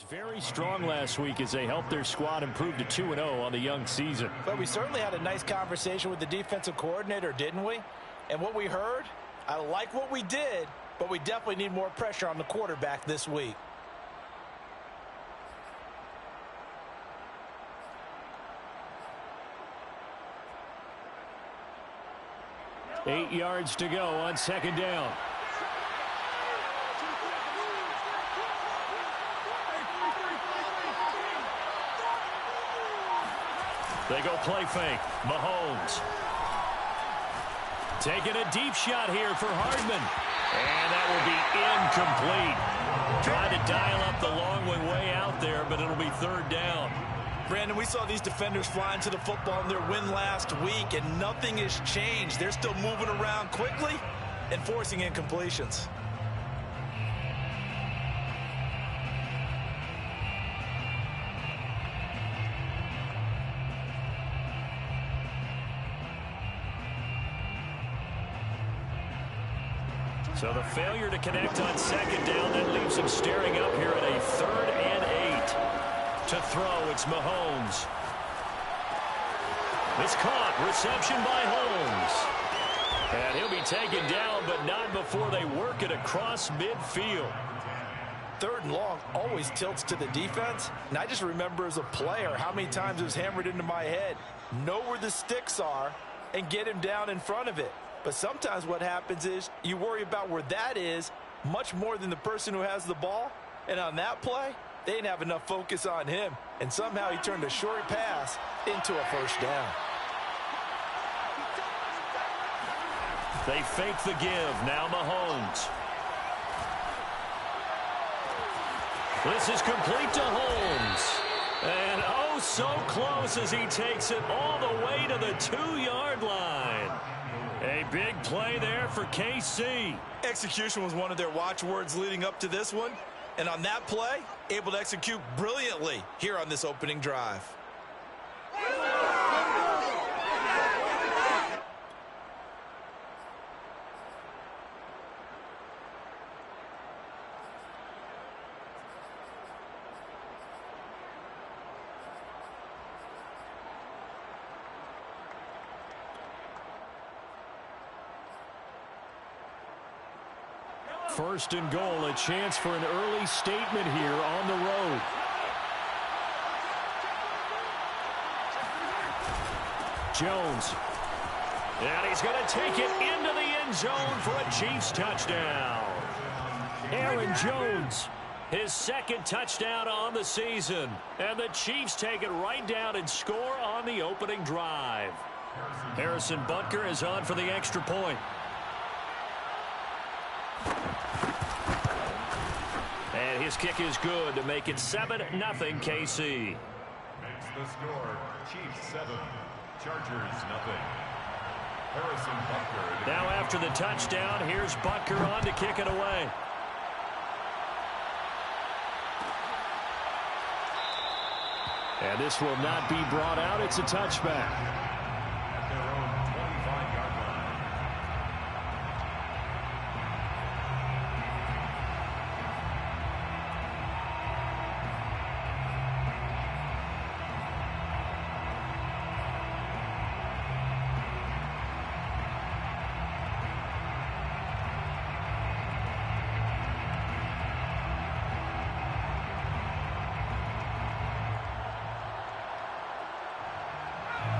Very strong last week as they helped their squad improve to 2-0 on the young season. But we certainly had a nice conversation with the defensive coordinator, didn't we? And what we heard, I like what we did, but we definitely need more pressure on the quarterback this week. Eight yards to go on second down. They go play fake. Mahomes. Taking a deep shot here for Hardman. And that will be incomplete. Trying to dial up the long way out there, but it'll be third down. Brandon, we saw these defenders flying to the football in their win last week, and nothing has changed. They're still moving around quickly and forcing incompletions. So the failure to connect on second down, that leaves him staring up here at a 3rd and 8. To throw, it's Mahomes. It's caught. Reception by Holmes. And he'll be taken down, but not before they work it across midfield. 3rd and long always tilts to the defense. And I just remember as a player how many times it was hammered into my head. Know where the sticks are and get him down in front of it. But sometimes what happens is you worry about where that is much more than the person who has the ball. And on that play, they didn't have enough focus on him. And somehow he turned a short pass into a first down. They fake the give. Now Mahomes. This is complete to Holmes. And oh, so close as he takes it all the way to the 2-yard line. A big play there for KC. Execution was one of their watchwords leading up to this one. And on that play, able to execute brilliantly here on this opening drive. First and goal, a chance for an early statement here on the road. Jones. And he's going to take it into the end zone for a Chiefs touchdown. Aaron Jones, his 2nd touchdown on the season. And the Chiefs take it right down and score on the opening drive. Harrison Butker is on for the extra point. And his kick is good to make it 7-0 KC. Makes the score Chiefs 7, Chargers 0. Harrison Butker. Now after the touchdown, here's Butker on to kick it away. And this will not be brought out. It's a touchback. At their own 25-yard line.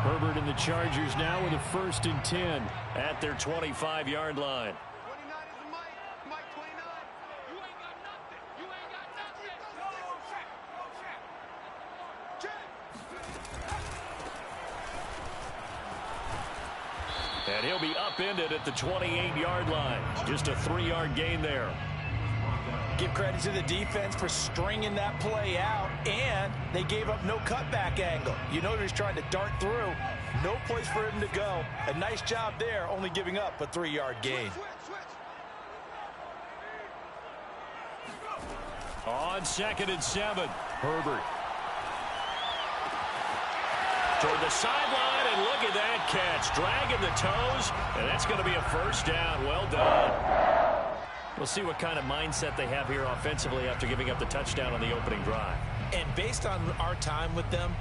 Herbert and the Chargers now with a 1st and 10 at their 25-yard line. 29 is Mike. Mike 29. You ain't got nothing. You ain't got nothing. No check. No check. And he'll be upended at the 28-yard line. Just a 3-yard gain there. Give credit to the defense for stringing that play out, and they gave up no cutback angle. You know he's trying to dart through. No place for him to go. A nice job there, only giving up a 3-yard gain. On 2nd and 7, Herbert. Toward the sideline, and look at that catch. Dragging the toes, and that's going to be a first down. Well done. We'll see what kind of mindset they have here offensively after giving up the touchdown on the opening drive. And based on our time with them,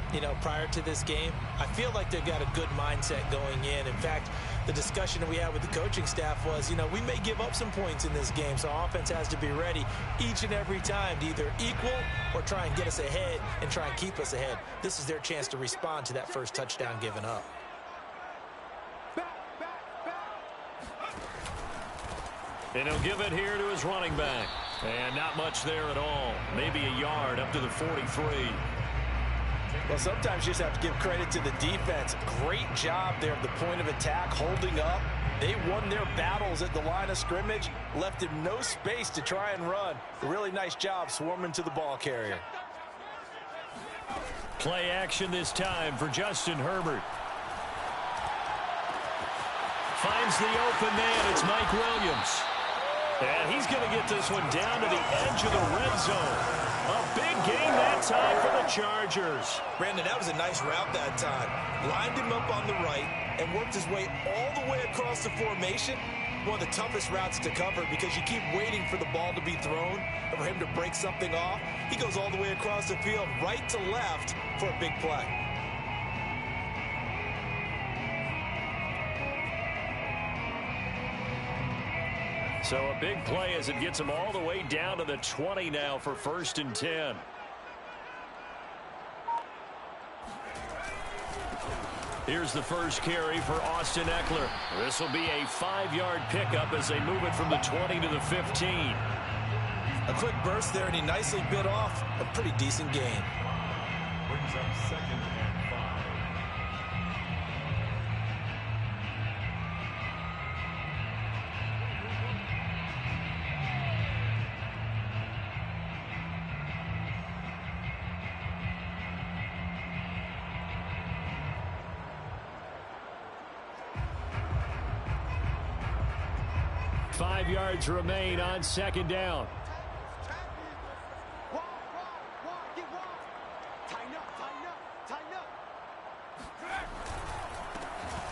prior to this game, I feel like they've got a good mindset going in. In fact, the discussion that we had with the coaching staff was, we may give up some points in this game, so our offense has to be ready each and every time to either equal or try and get us ahead and try and keep us ahead. This is their chance to respond to that first touchdown given up. And he'll give it here to his running back. And not much there at all. Maybe a yard up to the 43. Well, sometimes you just have to give credit to the defense. Great job there at the point of attack, holding up. They won their battles at the line of scrimmage, left him no space to try and run. A really nice job swarming to the ball carrier. Play action this time for Justin Herbert. Finds the open man. It's Mike Williams. And he's going to get this one down to the edge of the red zone. A big gain that time for the Chargers. Brandon, that was a nice route that time. Lined him up on the right and worked his way all the way across the formation. One of the toughest routes to cover because you keep waiting for the ball to be thrown and for him to break something off. He goes all the way across the field, right to left, for a big play. So a big play as it gets him all the way down to the 20 now for 1st and 10. Here's the first carry for Austin Eckler. This will be a 5-yard pickup as they move it from the 20 to the 15. A quick burst there, and he nicely bit off a pretty decent gain. Brings up 2nd and 5. Five yards remain on 2nd down.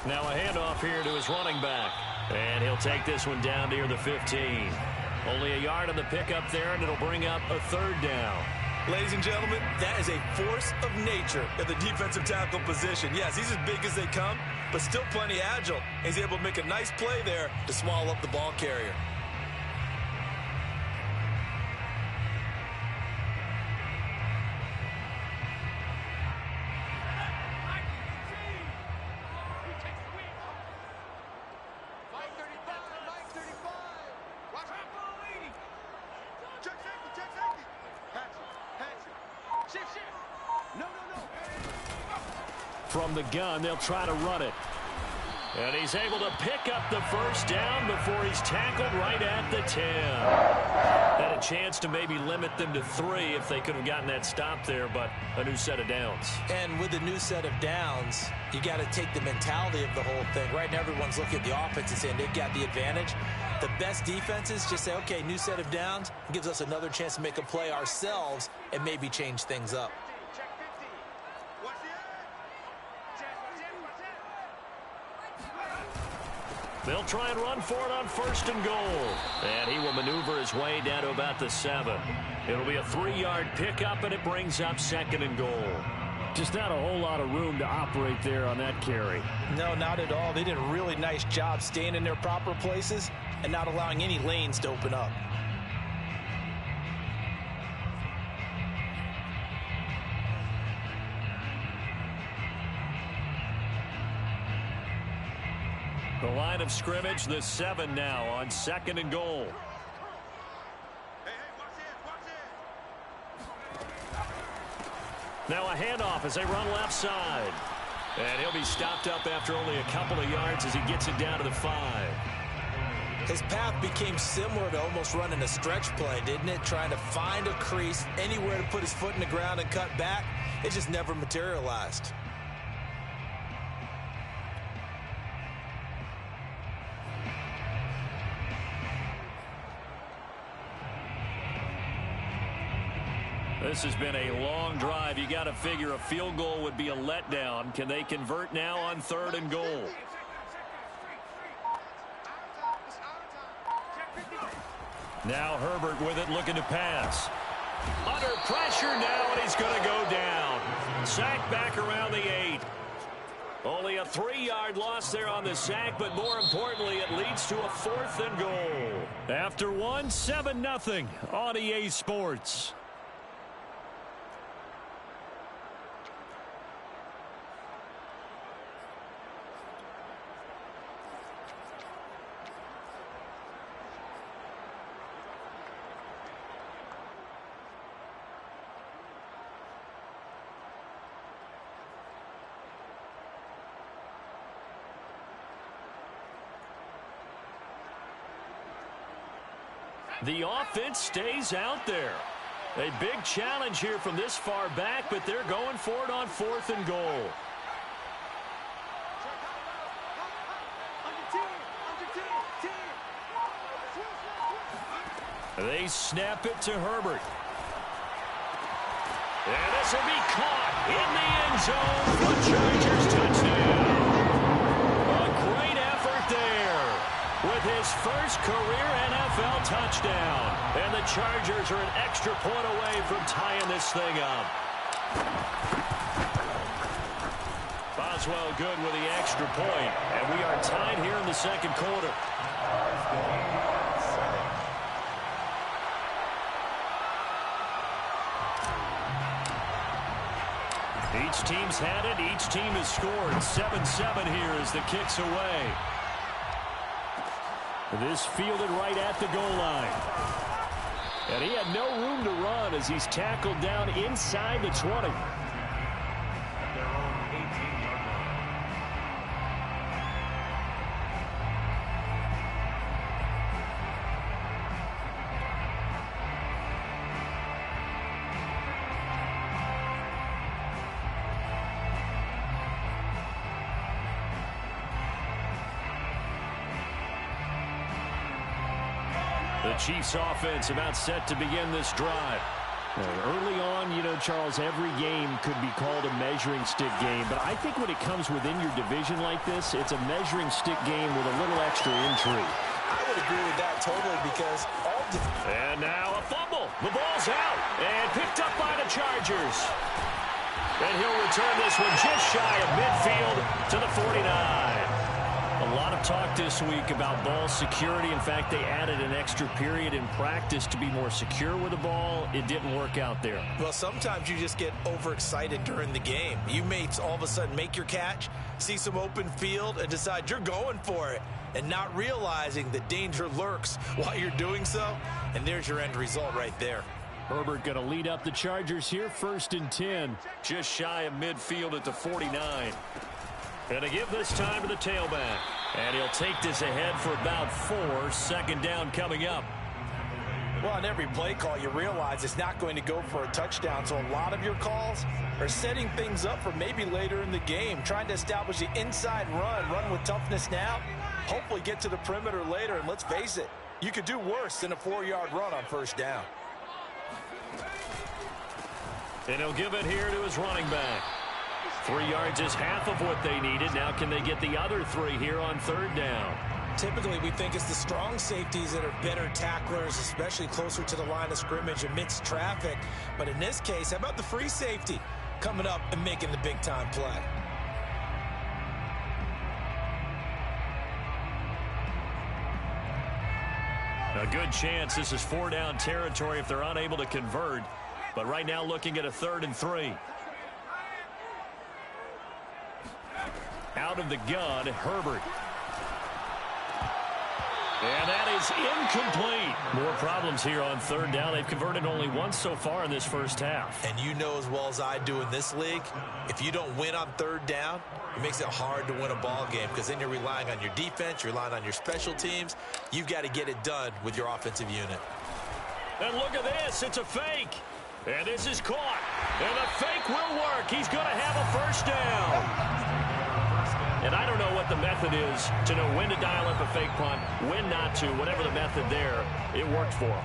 Now a handoff here to his running back. And he'll take this one down near the 15. Only a yard on the pickup there, and it'll bring up a 3rd down. Ladies and gentlemen, that is a force of nature at the defensive tackle position. Yes, he's as big as they come, but still plenty agile. He's able to make a nice play there to swallow up the ball carrier. From the gun, they'll try to run it. And he's able to pick up the 1st down before he's tackled right at the 10. Had a chance to maybe limit them to 3 if they could have gotten that stop there, but a new set of downs. And with a new set of downs, you got to take the mentality of the whole thing. Right now, everyone's looking at the offense and saying they've got the advantage. The best defenses just say, okay, new set of downs. It gives us another chance to make a play ourselves and maybe change things up. They'll try and run for it on 1st and goal. And he will maneuver his way down to about the 7. It'll be a 3-yard pickup, and it brings up 2nd and goal. Just not a whole lot of room to operate there on that carry. No, not at all. They did a really nice job staying in their proper places and not allowing any lanes to open up. The line of scrimmage, the 7 now on 2nd and goal. Now a handoff as they run left side. And he'll be stopped up after only a couple of yards as he gets it down to the 5. His path became similar to almost running a stretch play, didn't it? Trying to find a crease, anywhere to put his foot in the ground and cut back. It just never materialized. This has been a long drive. You got to figure a field goal would be a letdown. Can they convert now on 3rd and goal? Now Herbert with it, looking to pass. Under pressure now, and he's going to go down. Sack back around the 8. Only a 3-yard loss there on the sack, but more importantly, it leads to a 4th and goal. After 1, 7-0 on EA Sports. The offense stays out there. A big challenge here from this far back, but they're going for it on 4th and goal. They snap it to Herbert. And this will be caught in the end zone for Chargers touchdown. A great effort there with his first career NFL touchdown. And the Chargers are an extra point away from tying this thing up. Boswell good with the extra point. And we are tied here in the second quarter. Each team's had it. Each team has scored. 7-7 here as the kick's away. This fielded right at the goal line. And he had no room to run as he's tackled down inside the 20. Their own 18-yard line. The Chiefs offense about set to begin this drive. Early on, you know, Charles, every game could be called a measuring stick game. But I think when it comes within your division like this, it's a measuring stick game with a little extra intrigue. I would agree with that totally because all... And now a fumble. The ball's out and picked up by the Chargers. And he'll return this one just shy of midfield to the 49. A lot of talk this week about ball security. In fact, they added an extra period in practice to be more secure with the ball. It didn't work out there. Well, sometimes you just get overexcited during the game. You may all of a sudden make your catch, see some open field, and decide you're going for it, and not realizing the danger lurks while you're doing so. And there's your end result right there. Herbert going to lead up the Chargers here, 1st and 10. Just shy of midfield at the 49. Going to give this time to the tailback. And he'll take this ahead for about 4. 2nd down coming up. Well, on every play call, you realize it's not going to go for a touchdown. So a lot of your calls are setting things up for maybe later in the game, trying to establish the inside run with toughness now, hopefully get to the perimeter later. And let's face it, you could do worse than a 4-yard run on 1st down. And he'll give it here to his running back. 3 yards is half of what they needed. Now can they get the other 3 here on 3rd down? Typically, we think it's the strong safeties that are better tacklers, especially closer to the line of scrimmage amidst traffic. But in this case, how about the free safety coming up and making the big-time play? A good chance this is 4-down territory if they're unable to convert. But right now looking at a 3rd and 3. Out of the gun, Herbert. And that is incomplete. More problems here on 3rd down. They've converted only once so far in this first half. And you know as well as I do in this league, if you don't win on 3rd down, it makes it hard to win a ball game because then you're relying on your defense, you're relying on your special teams. You've got to get it done with your offensive unit. And look at this. It's a fake. And this is caught. And the fake will work. He's going to have a 1st down. And I don't know what the method is to know when to dial up a fake punt, when not to, whatever the method there, it worked for him.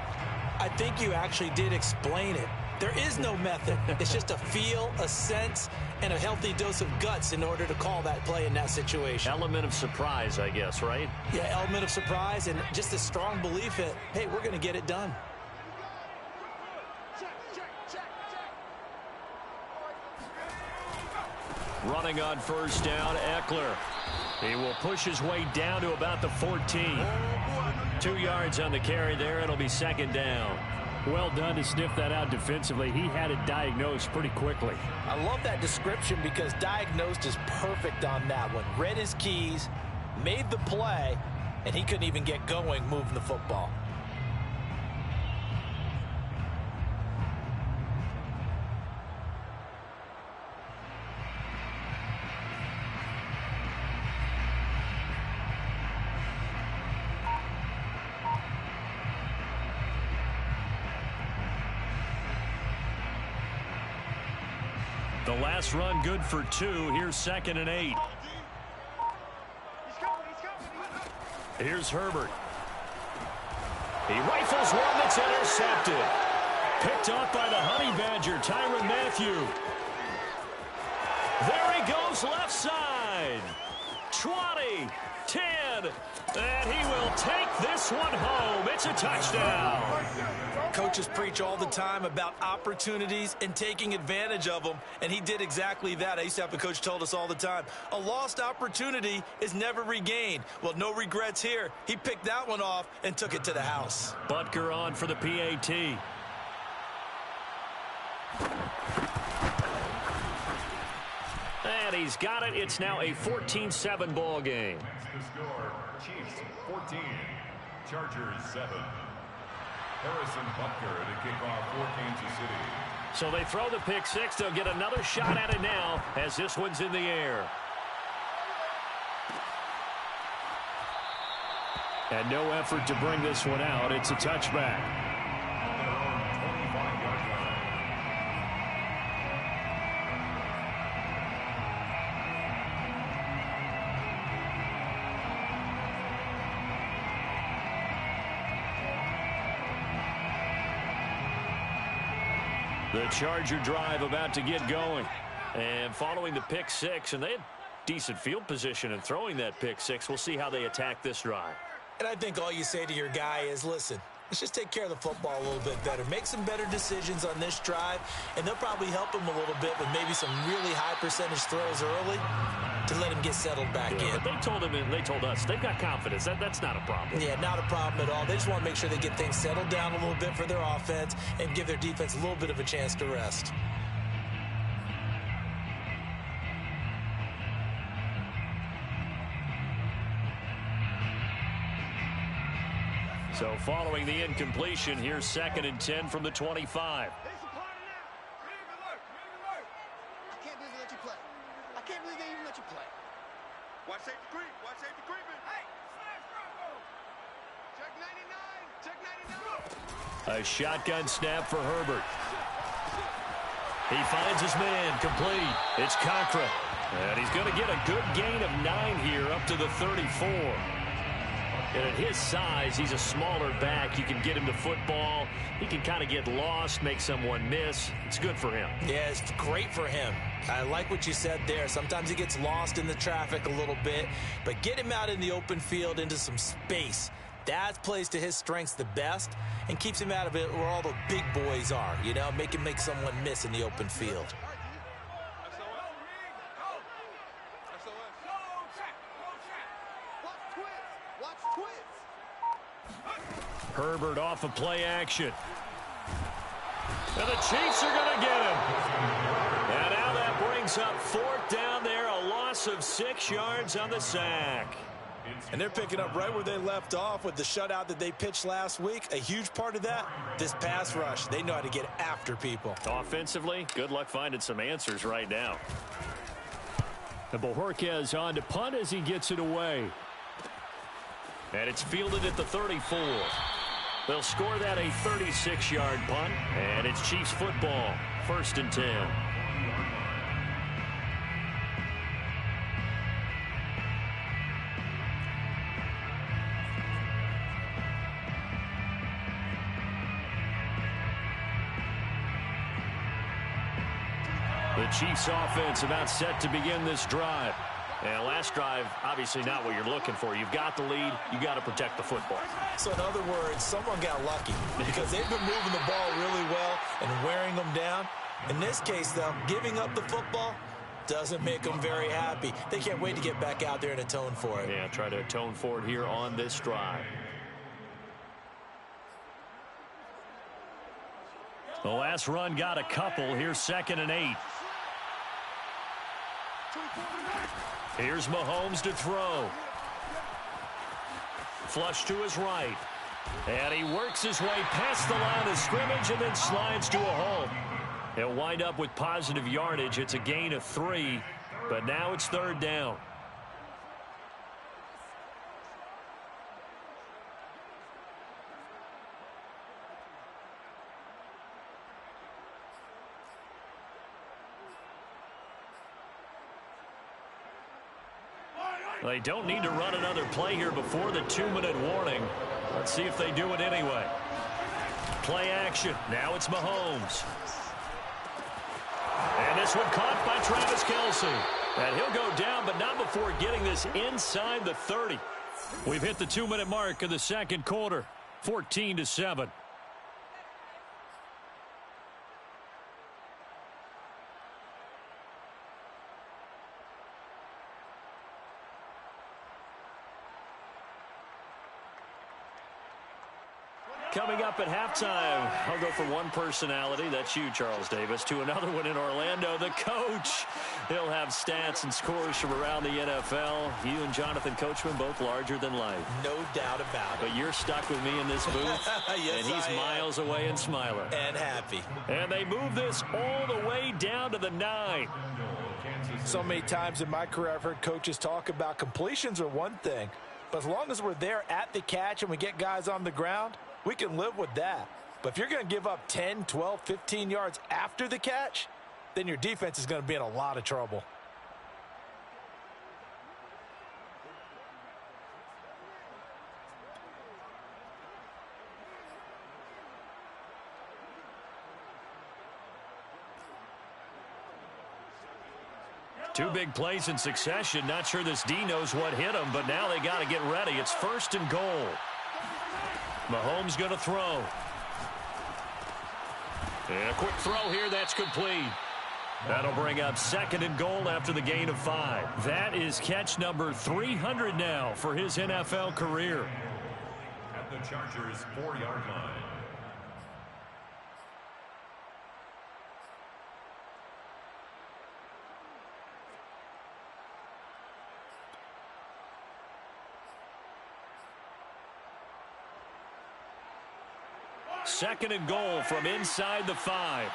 I think you actually did explain it. There is no method. It's just a feel, a sense, and a healthy dose of guts in order to call that play in that situation. Element of surprise, I guess, right? Yeah, element of surprise and just a strong belief that, hey, we're going to get it done. Running on first down, Eckler. He will push his way down to about the 14. 2 yards on the carry there. It'll be second down. Well done to sniff that out defensively. He had it diagnosed pretty quickly. I love that description because diagnosed is perfect on that one. Read his keys, made the play, and he couldn't even get going moving the football. The last run good for 2. Here's 2nd and 8. Here's Herbert. He rifles one that's intercepted. Picked off by the Honey Badger, Tyrann Mathieu. There he goes left side. 20, 10, and he will take this one home. It's a touchdown. Coaches preach all the time about opportunities and taking advantage of them, and he did exactly that. I used to have a coach told us all the time, a lost opportunity is never regained. Well, no regrets here. He picked that one off and took it to the house. Butker on for the PAT. And he's got it. It's now a 14-7 ball game. That's the score. Chiefs 14, Chargers 7. Harrison Butker to kick off for Kansas City. So they throw the pick six. They'll get another shot at it now as this one's in the air. And no effort to bring this one out. It's a touchback. On their own 25-yard line. The Charger drive about to get going. And following the pick six, and they had decent field position in throwing that pick six. We'll see how they attack this drive. And I think all you say to your guy is, listen, let's just take care of the football a little bit better. Make some better decisions on this drive, and they'll probably help him a little bit with maybe some really high percentage throws early to let him get settled back in. But they told him, and they told us, they've got confidence. That's not a problem. Yeah, not a problem at all. They just want to make sure they get things settled down a little bit for their offense and give their defense a little bit of a chance to rest. So following the incompletion, here's 2nd and 10 from the 25. Watch safety creep. Watch safety creeping. Hey, check 99. Check 99. A shotgun snap for Herbert. He finds his man, complete. It's Conkra. And he's going to get a good gain of 9 here up to the 34. And at his size, he's a smaller back. You can get him the football. He can kind of get lost, make someone miss. It's good for him. Yeah, it's great for him. I like what you said there. Sometimes he gets lost in the traffic a little bit, but get him out in the open field into some space. That plays to his strengths the best and keeps him out of it where all the big boys are, you know, make him make someone miss in the open field. Herbert off of play action. And the Chiefs are going to get him. And now that brings up 4th down there, a loss of 6 yards on the sack. And they're picking up right where they left off with the shutout that they pitched last week. A huge part of that, this pass rush. They know how to get after people. Offensively, good luck finding some answers right now. And Bojorquez on to punt as he gets it away. And it's fielded at the 34. They'll score that a 36-yard punt, and it's Chiefs football, 1st and 10. The Chiefs offense about set to begin this drive. And last drive, obviously not what you're looking for. You've got the lead. You've got to protect the football. So in other words, someone got lucky because they've been moving the ball really well and wearing them down. In this case, though, giving up the football doesn't make them very happy. They can't wait to get back out there and atone for it. Yeah, try to atone for it here on this drive. The last run got a couple. Here's 2nd and 8. Here's Mahomes to throw. Flush to his right. And he works his way past the line of scrimmage and then slides to a hole. He'll wind up with positive yardage. It's a gain of 3, but now it's 3rd down. They don't need to run another play here before the 2-minute warning. Let's see if they do it anyway. Play action. Now it's Mahomes. And this one caught by Travis Kelce. And he'll go down, but not before getting this inside the 30. We've hit the 2-minute mark of the second quarter. 14-7. Coming up at halftime, I'll go from one personality, that's you, Charles Davis, to another one in Orlando, the coach. He'll have stats and scores from around the NFL. You and Jonathan Coachman, both larger than life. No doubt about it. But you're stuck with me in this booth, yes, and he's miles away and smiling. And happy. And they move this all the way down to the 9. So many times in my career I've heard coaches talk about completions are one thing, but as long as we're there at the catch and we get guys on the ground, we can live with that. But if you're going to give up 10, 12, 15 yards after the catch, then your defense is going to be in a lot of trouble. Two big plays in succession. Not sure this D knows what hit him, but now they got to get ready. It's 1st and goal. Mahomes going to throw. And a quick throw here, that's complete. That'll bring up 2nd and goal after the gain of 5. That is catch number 300 now for his NFL career. At the Chargers' 4-yard line. Second and goal from inside the 5.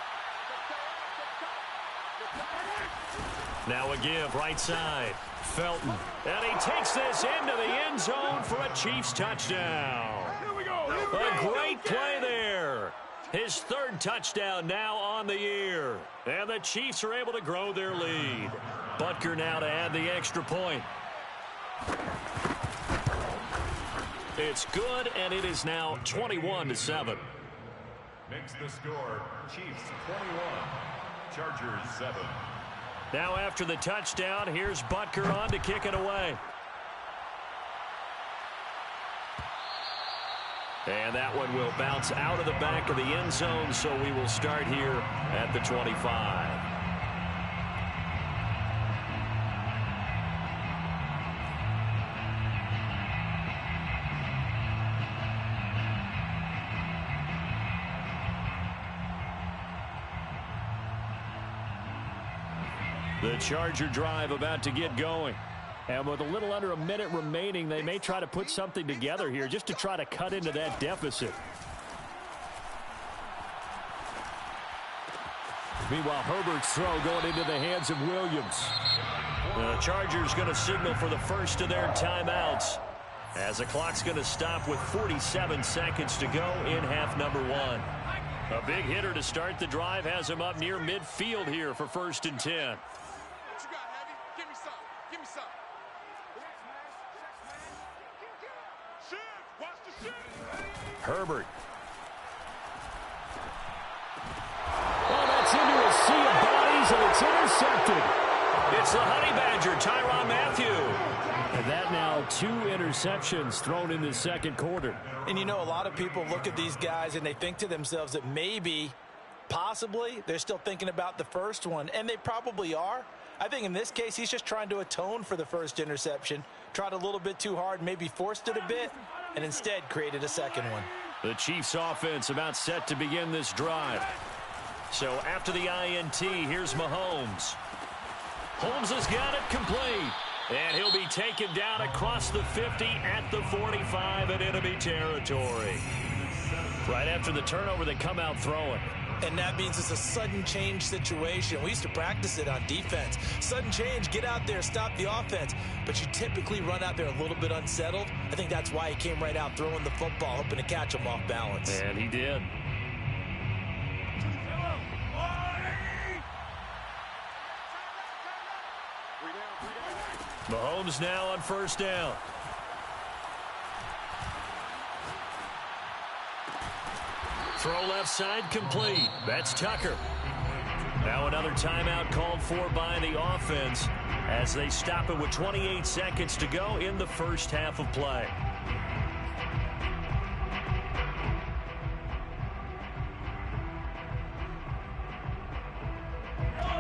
Now a give right side. Felton. And he takes this into the end zone for a Chiefs touchdown. A great play there. His 3rd touchdown now on the year. And the Chiefs are able to grow their lead. Butker now to add the extra point. It's good, and it is now 21-7. Makes the score Chiefs 21, Chargers 7. Now after the touchdown, here's Butker on to kick it away. And that one will bounce out of the back of the end zone, so we will start here at the 25. The Charger drive about to get going. And with a little under a minute remaining, they may try to put something together here just to try to cut into that deficit. Meanwhile, Herbert's throw going into the hands of Williams. The Chargers going to signal for the first of their timeouts, as the clock's going to stop with 47 seconds to go in half number 1. A big hitter to start the drive has him up near midfield here for 1st and 10. Herbert. Oh, that's into a sea of bodies, and it's intercepted. It's the Honey Badger, Tyrann Mathieu. And that now 2 interceptions thrown in the second quarter. And you know, a lot of people look at these guys and they think to themselves that maybe, possibly, they're still thinking about the first one, and they probably are. I think in this case, he's just trying to atone for the first interception, tried a little bit too hard, maybe forced it a bit, and instead created a second one. The Chiefs offense about set to begin this drive. So after the INT, here's Mahomes. Holmes has got it complete. And he'll be taken down across the 50 at the 45 in enemy territory. Right after the turnover, they come out throwing. And that means it's a sudden change situation. We used to practice it on defense. Sudden change, get out there, stop the offense. But you typically run out there a little bit unsettled. I think that's why he came right out throwing the football, hoping to catch him off balance. And he did. Mahomes now on first down. Throw left side complete. That's Tucker. Now another timeout called for by the offense as they stop it with 28 seconds to go in the first half of play.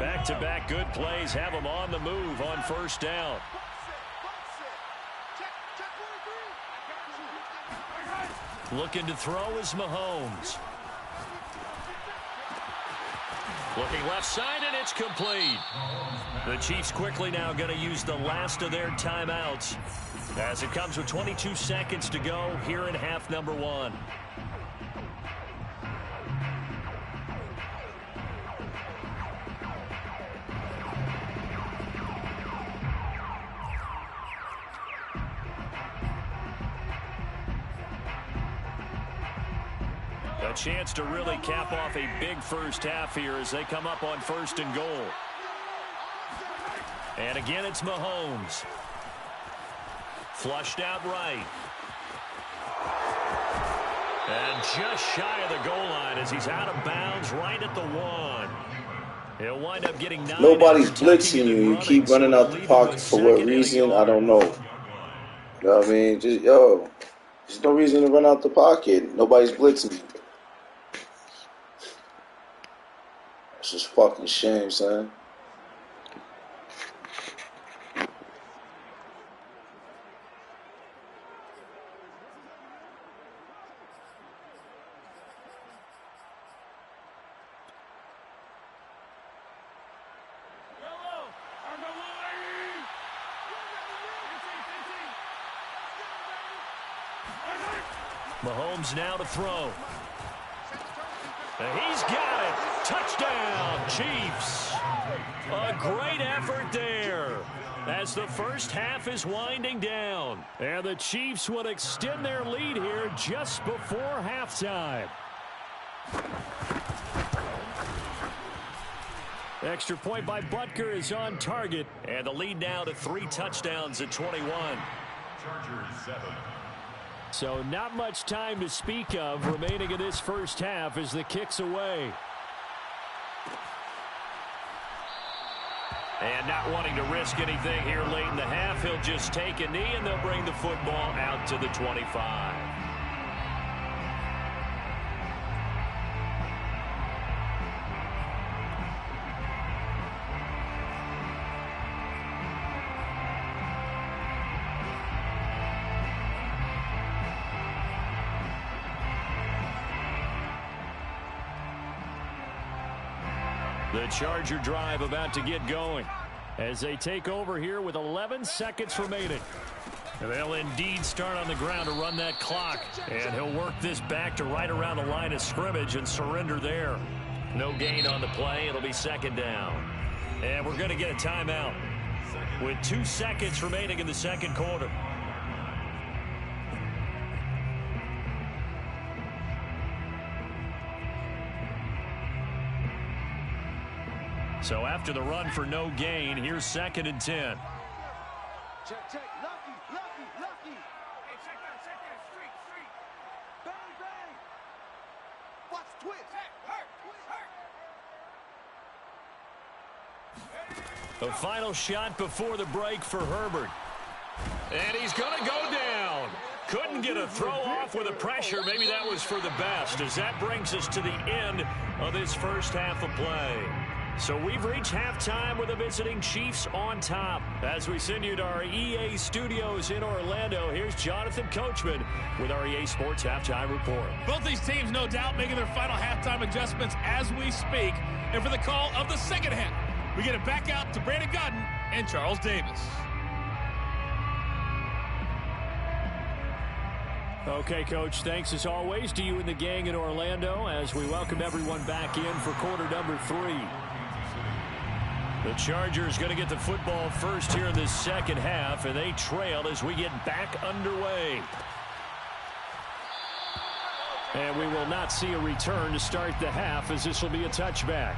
Back-to-back good plays have them on the move on first down. Looking to throw is Mahomes. Looking left side, and it's complete. The Chiefs quickly now going to use the last of their timeouts as it comes with 22 seconds to go here in half number 1. A chance to really cap off a big first half here as they come up on first and goal. And again, it's Mahomes. Flushed out right. And just shy of the goal line as he's out of bounds right at the 1. He'll wind up getting 9. Nobody's blitzing you. You keep running out the pocket for what reason? I don't know. You know what I mean? Just, there's no reason to run out the pocket. Nobody's blitzing you. It's just fucking shame, son. Mahomes now to throw. And he's got it. Touchdown, Chiefs. A great effort there as the first half is winding down. And the Chiefs would extend their lead here just before halftime. Extra point by Butker is on target. And the lead now to 3 touchdowns at 21. Chargers 7. So not much time to speak of remaining in this first half as the kick's away. And not wanting to risk anything here late in the half, he'll just take a knee and they'll bring the football out to the 25. The Charger drive about to get going as they take over here with 11 seconds remaining. They'll indeed start on the ground to run that clock, and he'll work this back to right around the line of scrimmage and surrender there. No gain on the play. It'll be second down. And we're going to get a timeout with 2 seconds remaining in the second quarter. So after the run for no gain, here's 2nd and 10. Check, check. Lucky, lucky, lucky. Hey, check that, street. Bang, bang. Watch twist. Hurt. A final shot before the break for Herbert. And he's going to go down. Couldn't get a throw off with the pressure. Maybe that was for the best, as that brings us to the end of this first half of play. So we've reached halftime with the visiting Chiefs on top. As we send you to our EA studios in Orlando, here's Jonathan Coachman with our EA Sports Halftime Report. Both these teams, no doubt, making their final halftime adjustments as we speak. And for the call of the second half, we get it back out to Brandon Gaudin and Charles Davis. Okay, Coach, thanks as always to you and the gang in Orlando as we welcome everyone back in for quarter number 3. The Chargers going to get the football first here in this second half, and they trail as we get back underway. And we will not see a return to start the half, as this will be a touchback.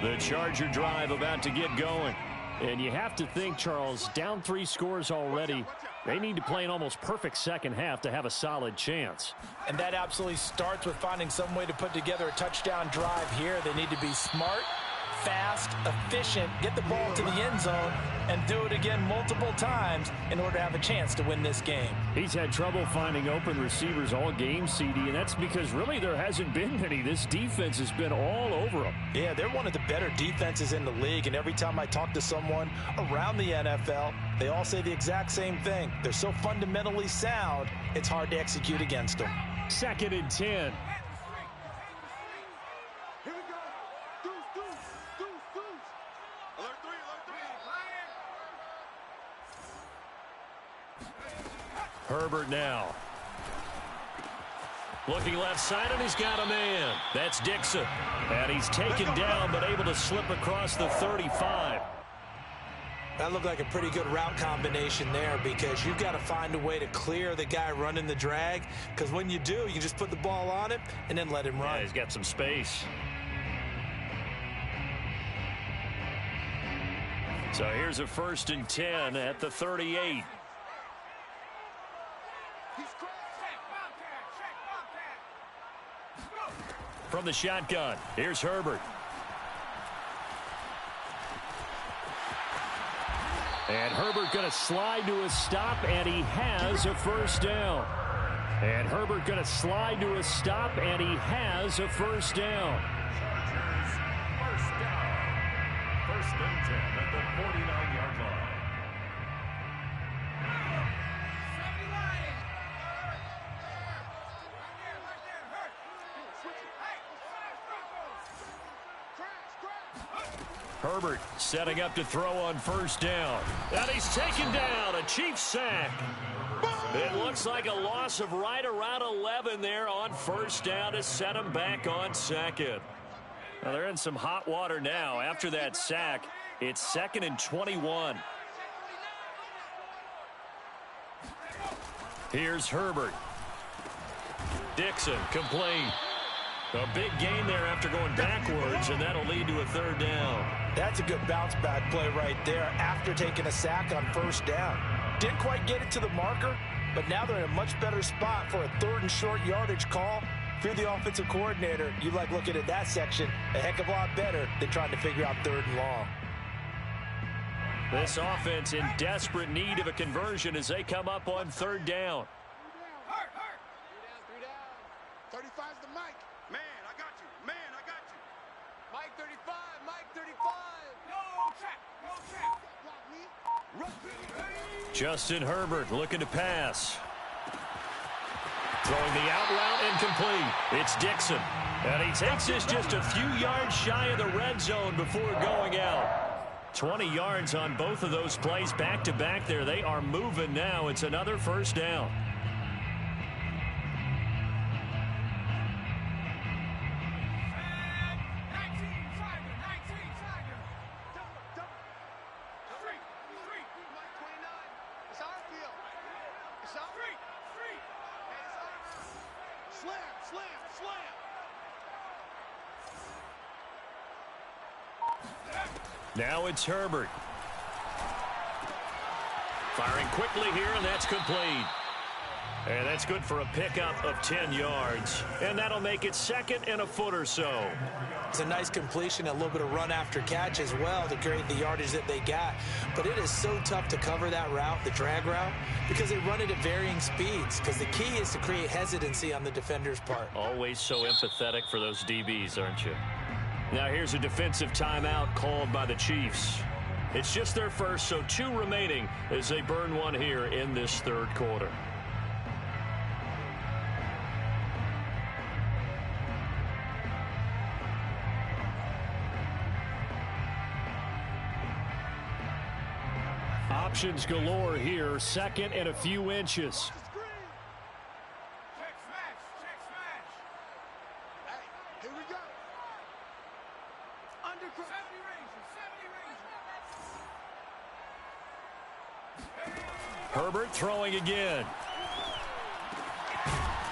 The Charger drive about to get going. And you have to think, Charles, down 3 scores already. They need to play an almost perfect second half to have a solid chance. And that absolutely starts with finding some way to put together a touchdown drive here. They need to be smart, fast, efficient, get the ball to the end zone, and do it again multiple times in order to have a chance to win this game. He's had trouble finding open receivers all game, CD, and that's because really there hasn't been many. This defense has been all over them. Yeah, they're one of the better defenses in the league, and every time I talk to someone around the NFL, they all say the exact same thing. They're so fundamentally sound, it's hard to execute against them. 2nd and 10. Herbert now. Looking left side, and he's got a man. That's Dixon. And he's taken down, but able to slip across the 35. That looked like a pretty good route combination there, because you've got to find a way to clear the guy running the drag, because when you do, you just put the ball on him and then let him run. Yeah, he's got some space. So here's a 1st and 10 at the 38. From the shotgun, here's Herbert. And Herbert going to slide to a stop, and he has a 1st down. And Herbert going to slide to a stop, and he has a 1st down. Chargers, 1st down. 1st and 10 at the 49-yard line. Herbert setting up to throw on 1st down. And he's taken down. A Chiefs sack. It looks like a loss of right around 11 there on 1st down to set him back on 2nd. Now they're in some hot water now. After that sack, it's 2nd and 21. Here's Herbert. Dixon complete. A big gain there after going backwards, and that'll lead to a 3rd down. That's a good bounce-back play right there after taking a sack on 1st down. Didn't quite get it to the marker, but now they're in a much better spot for a 3rd and short yardage call. If you're the offensive coordinator, you like looking at that section a heck of a lot better than trying to figure out 3rd and long. This offense in desperate need of a conversion as they come up on 3rd down. 35's the Mike. Man, I got you. Man, I got you. Mike 35. Mike 35. No check. No check. Block me. Justin Herbert looking to pass. Throwing the out route incomplete. It's Dixon. And he takes this just a few yards shy of the red zone before going out. 20 yards on both of those plays back-to-back there. They are moving now. It's another 1st down. Slam, slam, slam. Now it's Herbert. Firing quickly here, and that's complete. And that's good for a pickup of 10 yards. And that'll make it 2nd and a foot or so. It's a nice completion, a little bit of run after catch as well to create the yardage that they got. But it is so tough to cover that route, the drag route, because they run it at varying speeds. Because the key is to create hesitancy on the defender's part. Always so empathetic for those DBs, aren't you? Now here's a defensive timeout called by the Chiefs. It's just their first, so 2 remaining as they burn one here in this 3rd quarter. Options galore here. 2nd and a few inches. Check smash, check smash. Hey, here we go. Under 70 range, 70 range. Herbert throwing again.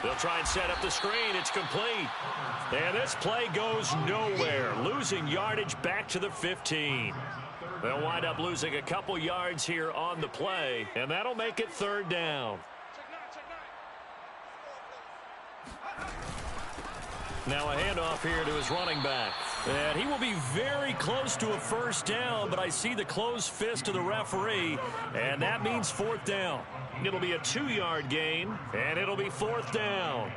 They'll try and set up the screen. It's complete. And this play goes nowhere. Losing yardage back to the 15. They'll wind up losing a couple yards here on the play, and that'll make it 3rd down. Now a handoff here to his running back. And he will be very close to a 1st down, but I see the closed fist of the referee, and that means 4th down. It'll be a 2-yard gain, and it'll be 4th down.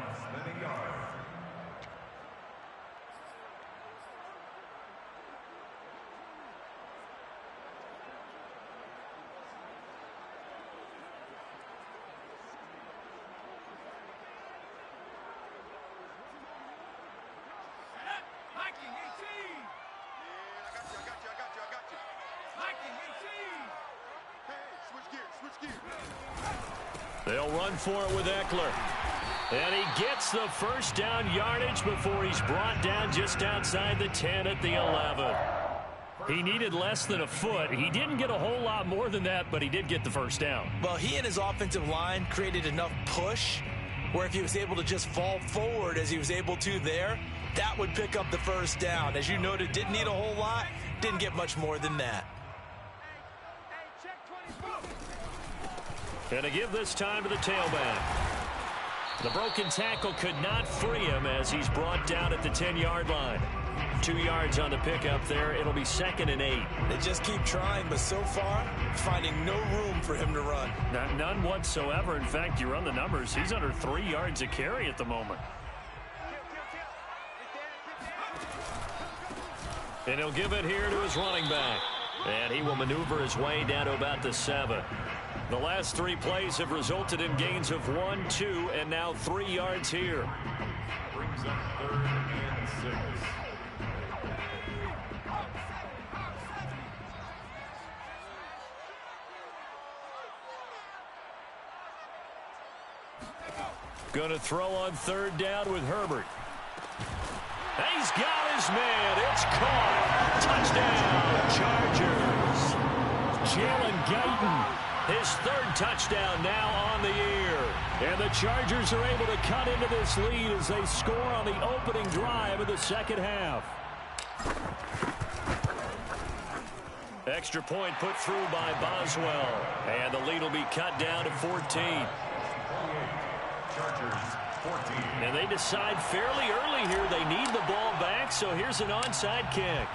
They'll run for it with Eckler. And he gets the 1st down yardage before he's brought down just outside the 10 at the 11. He needed less than a foot. He didn't get a whole lot more than that, but he did get the 1st down. Well, he and his offensive line created enough push where if he was able to just fall forward as he was able to there, that would pick up the 1st down. As you noted, didn't need a whole lot, didn't get much more than that. And to give this time to the tailback. The broken tackle could not free him as he's brought down at the 10-yard line. 2 yards on the pickup there. It'll be 2nd and 8. They just keep trying, but so far, finding no room for him to run. None whatsoever. In fact, you run the numbers. He's under 3 yards a carry at the moment. And he'll give it here to his running back. And he will maneuver his way down to about the 7. The last 3 plays have resulted in gains of 1, 2, and now 3 yards here. Brings up 3rd and 6. Going to throw on 3rd down with Herbert. He's got his man. It's caught. Touchdown, Chargers. Jalen Guyton. His 3rd touchdown now on the year. And the Chargers are able to cut into this lead as they score on the opening drive of the 2nd half. Extra point put through by Boswell. And the lead will be cut down to 14. Chargers 14. And they decide fairly early here they need the ball back, so here's an onside kick.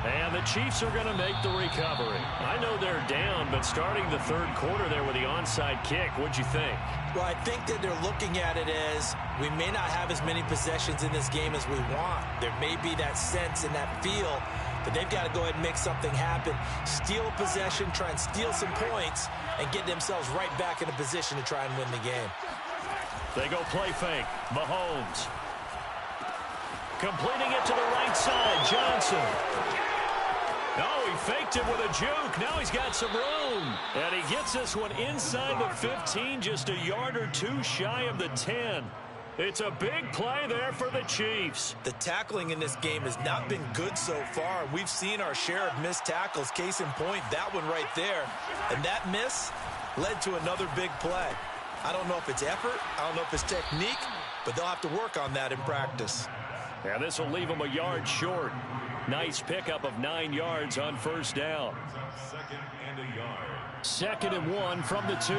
And the Chiefs are going to make the recovery. I know they're down, but starting the 3rd quarter there with the onside kick, what'd you think? Well, I think that they're looking at it as we may not have as many possessions in this game as we want. There may be that sense and that feel that they've got to go ahead and make something happen, steal a possession, try and steal some points, and get themselves right back in a position to try and win the game. They go play fake. Mahomes. Completing it to the right side. Johnson. Oh, he faked it with a juke. Now he's got some room. And he gets this one inside the 15, just a yard or 2 shy of the 10. It's a big play there for the Chiefs. The tackling in this game has not been good so far. We've seen our share of missed tackles. Case in point, that one right there. And that miss led to another big play. I don't know if it's effort, I don't know if it's technique, but they'll have to work on that in practice. Yeah, this will leave them a yard short. Nice pickup of 9 yards on first down. 2nd and a yard. 2nd and 1 from the 2.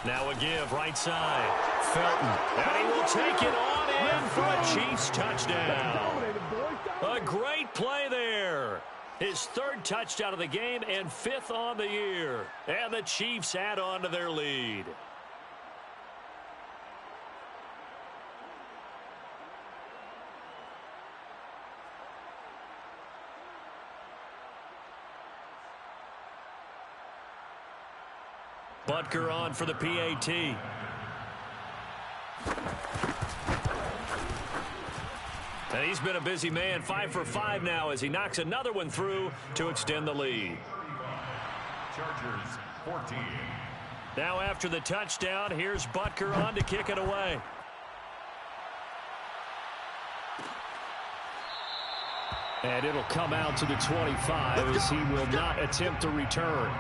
Now a give right side. Felton. And he will take it on in for a Chiefs touchdown. A great play there. His 3rd touchdown of the game and 5th on the year. And the Chiefs add on to their lead. Butker on for the PAT. And he's been a busy man, 5 for 5 now as he knocks another one through to extend the lead. Chargers 14. Now after the touchdown, here's Butker on to kick it away. And it'll come out to the 25 as he will not attempt to return.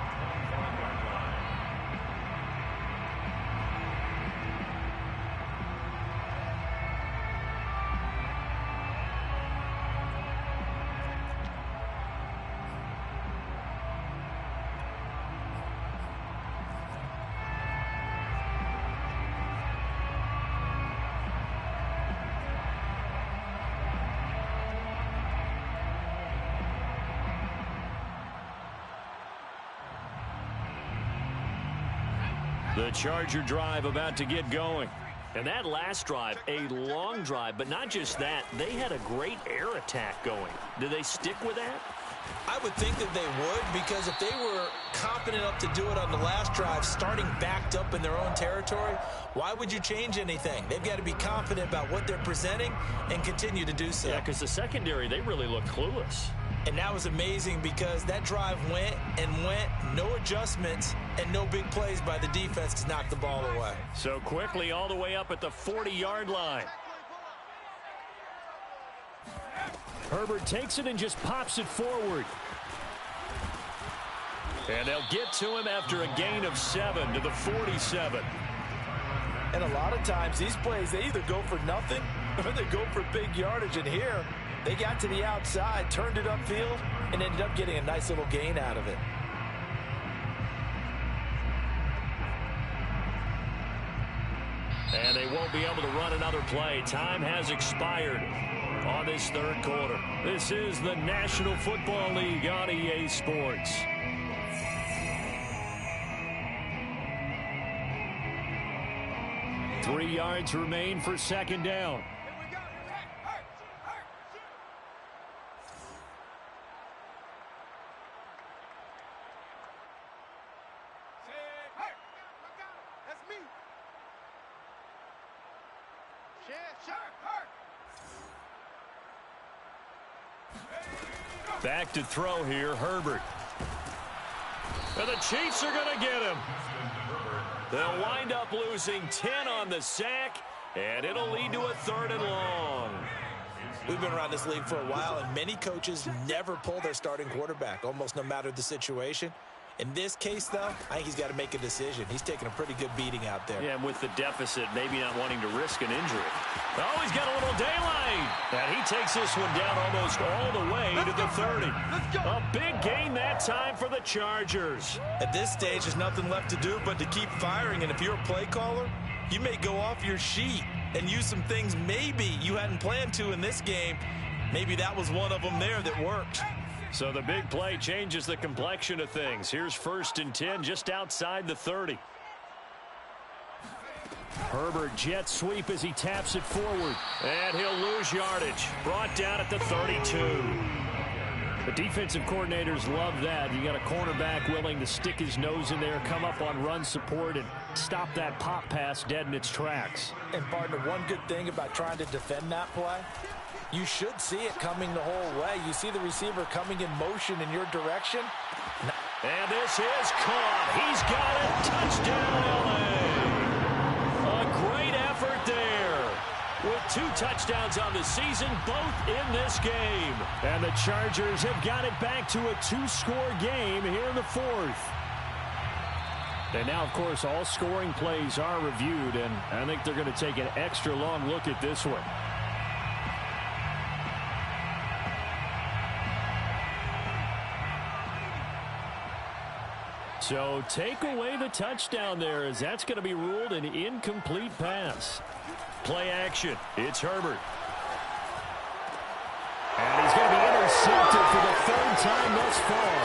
The Charger drive about to get going. And that last drive, a long drive, but not just that. They had a great air attack going. Do they stick with that? I would think that they would, because if they were confident enough to do it on the last drive, starting backed up in their own territory, why would you change anything? They've got to be confident about what they're presenting and continue to do so. Yeah, because the secondary, they really look clueless. And that was amazing because that drive went and went, no adjustments, and no big plays by the defense to knock the ball away. So quickly all the way up at the 40-yard line. Herbert takes it and just pops it forward. And they'll get to him after a gain of 7 to the 47. And a lot of times these plays, they either go for nothing or they go for big yardage. And here, they got to the outside, turned it upfield, and ended up getting a nice little gain out of it. And they won't be able to run another play. Time has expired on this 3rd quarter. This is the National Football League on EA Sports. Three yards remain for 2nd down. Back to throw here, Herbert. And the Chiefs are going to get him. They'll wind up losing 10 on the sack, and it'll lead to a 3rd and long. We've been around this league for a while, and many coaches never pull their starting quarterback, almost no matter the situation. In this case, though, I think he's got to make a decision. He's taking a pretty good beating out there. Yeah, and with the deficit, maybe not wanting to risk an injury. Oh, he's got a little daylight. And he takes this one down almost all the way to the 30. A big gain that time for the Chargers. At this stage, there's nothing left to do but to keep firing. And if you're a play caller, you may go off your sheet and use some things maybe you hadn't planned to in this game. Maybe that was one of them there that worked. So the big play changes the complexion of things. Here's 1st and 10 just outside the 30. Herbert jet sweep as he taps it forward. And he'll lose yardage. Brought down at the 32. The defensive coordinators love that. You got a cornerback willing to stick his nose in there, come up on run support, and stop that pop pass dead in its tracks. And, partner, one good thing about trying to defend that play, you should see it coming the whole way. You see the receiver coming in motion in your direction. And this is caught. He's got it. Touchdown, L.A. A great effort there with 2 touchdowns on the season, both in this game. And the Chargers have got it back to a 2-score game here in the 4th. And now, of course, all scoring plays are reviewed, and I think they're going to take an extra long look at this one. So take away the touchdown there, as that's going to be ruled an incomplete pass. Play action. It's Herbert. And he's going to be intercepted for the 3rd time thus far.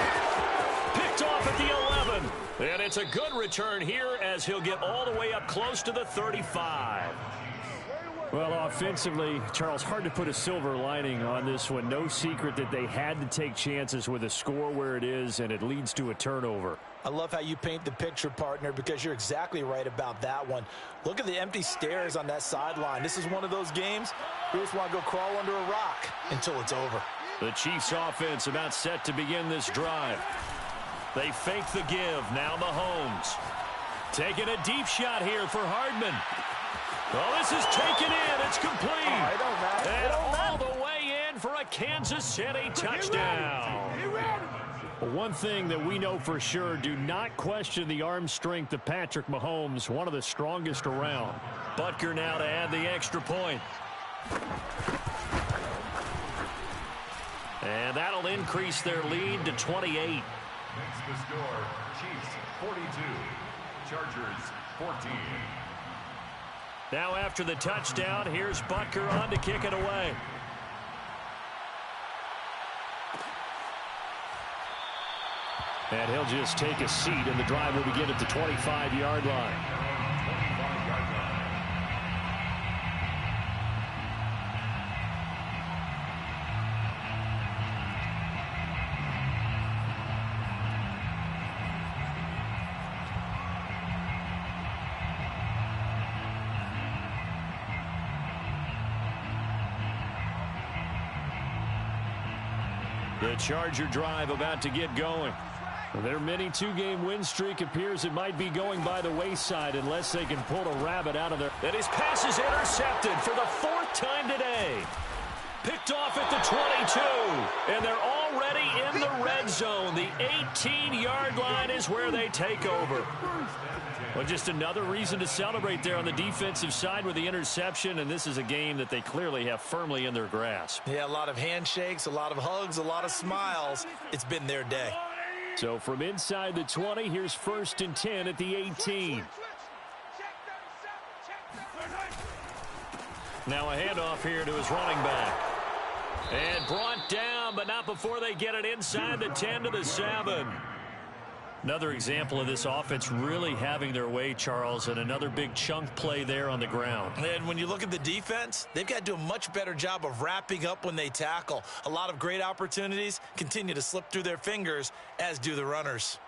Picked off at the 11. And it's a good return here as he'll get all the way up close to the 35. Well, offensively, Charles, hard to put a silver lining on this one. No secret that they had to take chances with a score where it is, and it leads to a turnover. I love how you paint the picture, partner, because you're exactly right about that one. Look at the empty stares on that sideline. This is one of those games you just want to go crawl under a rock until it's over. The Chiefs offense about set to begin this drive. They fake the give. Now Mahomes. Taking a deep shot here for Hardman. Well, this is taken in. It's complete. It don't matter. And all the way in for a Kansas City touchdown. Well, one thing that we know for sure, do not question the arm strength of Patrick Mahomes, one of the strongest around. Butker now to add the extra point. And that'll increase their lead to 28. Makes the score Chiefs 42, Chargers 14. Now after the touchdown, here's Butker on to kick it away. And he'll just take a seat, and the drive will begin at the 25-yard line. The Charger drive about to get going. Their mini 2-game win streak appears it might be going by the wayside unless they can pull a rabbit out of there. And his pass is intercepted for the 4th time today. Picked off at the 22. And they're already in the red zone. The 18-yard line is where they take over. Well, just another reason to celebrate there on the defensive side with the interception, and this is a game that they clearly have firmly in their grasp. Yeah, a lot of handshakes, a lot of hugs, a lot of smiles. It's been their day. So from inside the 20, here's 1st and 10 at the 18. Now a handoff here to his running back. And brought down, but not before they get it inside the 10 to the 7. Another example of this offense really having their way, Charles, and another big chunk play there on the ground. And when you look at the defense, they've got to do a much better job of wrapping up when they tackle. A lot of great opportunities continue to slip through their fingers, as do the runners.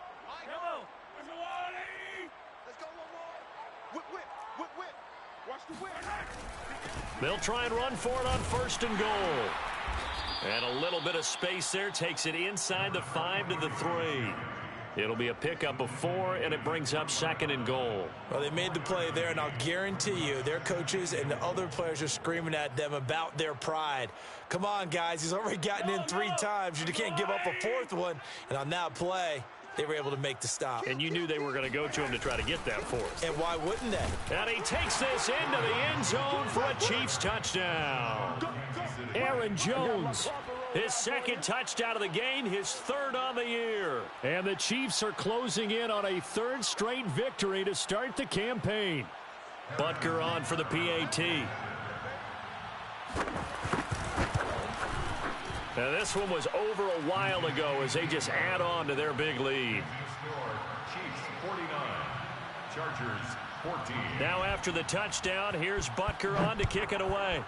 They'll try and run for it on 1st and goal. And a little bit of space there takes it inside the 5 to the 3. It'll be a pickup of 4, and it brings up 2nd and goal. Well, they made the play there, and I'll guarantee you their coaches and the other players are screaming at them about their pride. Come on, guys. He's already gotten in 3 times. You can't give up a 4th one. And on that play, they were able to make the stop. And you knew they were going to go to him to try to get that 4th. And why wouldn't they? And he takes this into the end zone for a Chiefs touchdown. Aaron Jones, his 2nd touchdown of the game, his 3rd on the year. And the Chiefs are closing in on a 3rd straight victory to start the campaign. Butker on for the PAT. Now this one was over a while ago as they just add on to their big lead. Chiefs 49, Chargers 14. Now after the touchdown, here's Butker on to kick it away.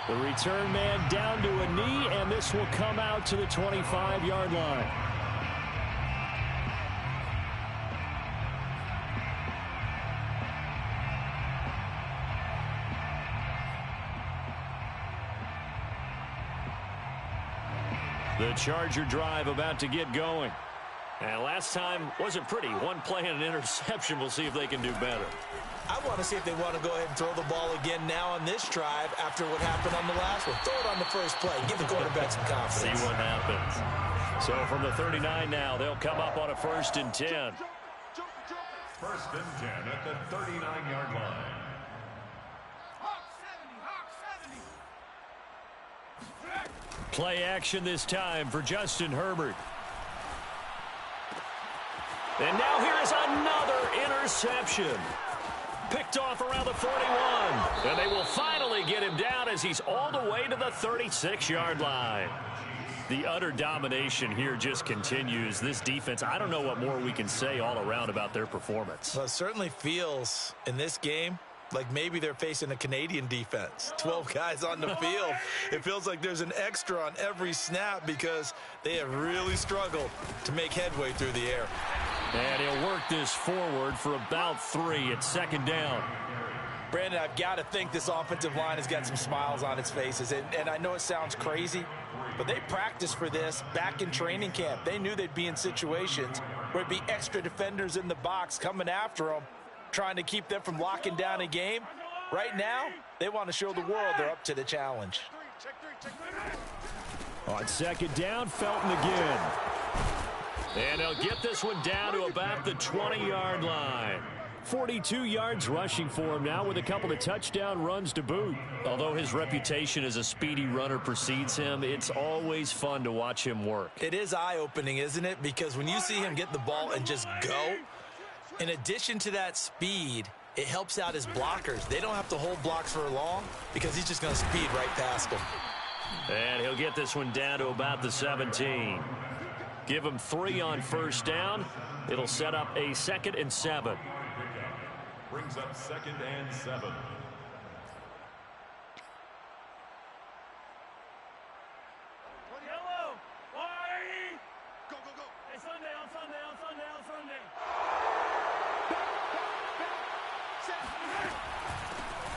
The return man down to a knee, and this will come out to the 25-yard line. The Charger drive about to get going. And last time wasn't pretty. One play and an interception. We'll see if they can do better. I want to see if they want to go ahead and throw the ball again now on this drive after what happened on the last one. Throw it on the first play. Give the quarterback some confidence. See what happens. So from the 39 now, they'll come up on a 1st and 10. 1st and 10 at the 39-yard line. Play action this time for Justin Herbert. And now here is another interception. Picked off around the 41. And they will finally get him down as he's all the way to the 36-yard line. The utter domination here just continues. This defense, I don't know what more we can say all around about their performance. Well, it certainly feels in this game like maybe they're facing a Canadian defense. 12 guys on the field. It feels like there's an extra on every snap because they have really struggled to make headway through the air. And he'll work this forward for about 3. It's 2nd down. Brandon, I've got to think this offensive line has got some smiles on its faces. And I know it sounds crazy, but they practiced for this back in training camp. They knew they'd be in situations where it'd be extra defenders in the box coming after them, trying to keep them from locking down a game. Right now, they want to show the world they're up to the challenge. On 2nd down, Felton again. And he'll get this one down to about the 20-yard line. 42 yards rushing for him now with a couple of touchdown runs to boot. Although his reputation as a speedy runner precedes him, it's always fun to watch him work. It is eye-opening, isn't it? Because when you see him get the ball and just go, in addition to that speed, it helps out his blockers. They don't have to hold blocks for long because he's just going to speed right past them. And he'll get this one down to about the 17. Give him 3 on 1st down. It'll set up a 2nd and 7. Brings up 2nd and 7. Yellow, white. Go, go, go. Hey, Sunday, on Sunday, on Sunday, on Sunday.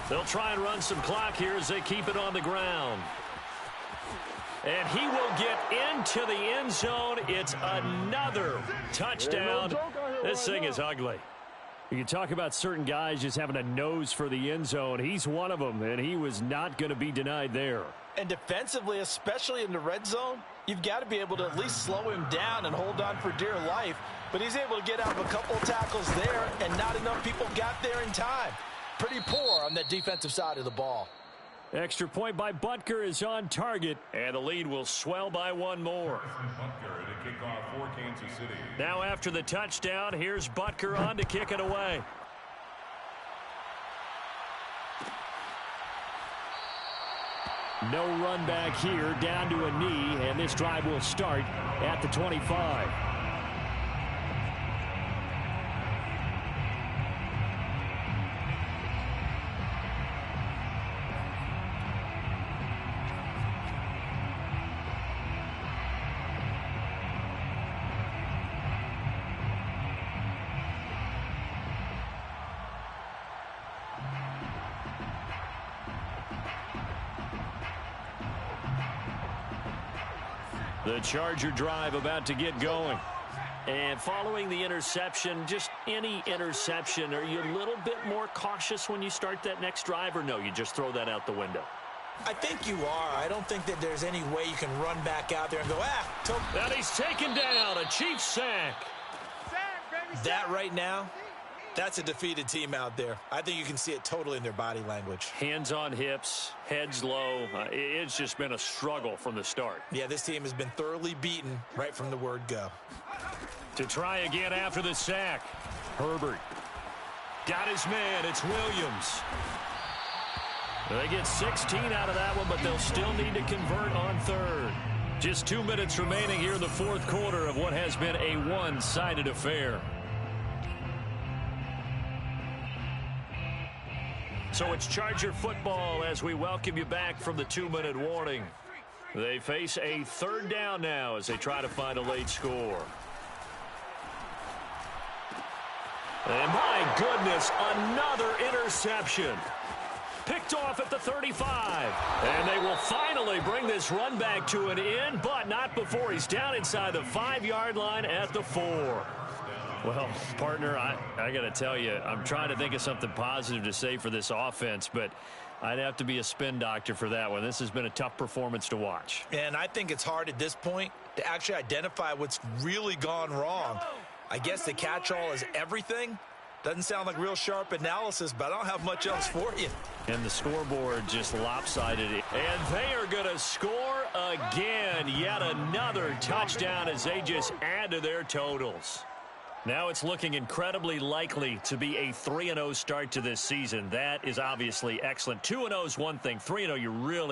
They'll try and run some clock here as they keep it on the ground. And he will get into the end zone. It's another touchdown. This thing is ugly. You talk about certain guys just having a nose for the end zone. He's one of them, and he was not going to be denied there. And defensively, especially in the red zone, you've got to be able to at least slow him down and hold on for dear life. But he's able to get out of a couple of tackles there, and not enough people got there in time. Pretty poor on the defensive side of the ball. Extra point by Butker is on target, and the lead will swell by 1 more. Butker to kick off for Kansas City. Now after the touchdown, here's Butker on to kick it away. No run back here, down to a knee, and this drive will start at the 25. The Charger drive about to get going. And following the interception, just any interception, are you a little bit more cautious when you start that next drive, or no, you just throw that out the window? I think you are. I don't think that there's any way you can run back out there and go, And he's taken down, a Chiefs sack. That right now, that's a defeated team out there. I think you can see it totally in their body language. Hands on hips, heads low. It's just been a struggle from the start. Yeah, this team has been thoroughly beaten right from the word go. To try again after the sack. Herbert got his man. It's Williams. They get 16 out of that one, but they'll still need to convert on 3rd. Just 2 minutes remaining here in the 4th quarter of what has been a one-sided affair. So it's Charger football as we welcome you back from the 2-minute warning. They face a 3rd down now as they try to find a late score. And my goodness, another interception. picked off at the 35. And they will finally bring this run back to an end, but not before he's down inside the 5-yard line at the 4. Well, partner, I got to tell you, I'm trying to think of something positive to say for this offense, but I'd have to be a spin doctor for that one. This has been a tough performance to watch. And I think it's hard at this point to actually identify what's really gone wrong. I guess the catch-all is everything. Doesn't sound like real sharp analysis, but I don't have much else for you. And the scoreboard just lopsided it. And they are going to score again. Yet another touchdown as they just add to their totals. Now it's looking incredibly likely to be a 3-0 start to this season. That is obviously excellent. 2-0 is one thing. 3-0, you really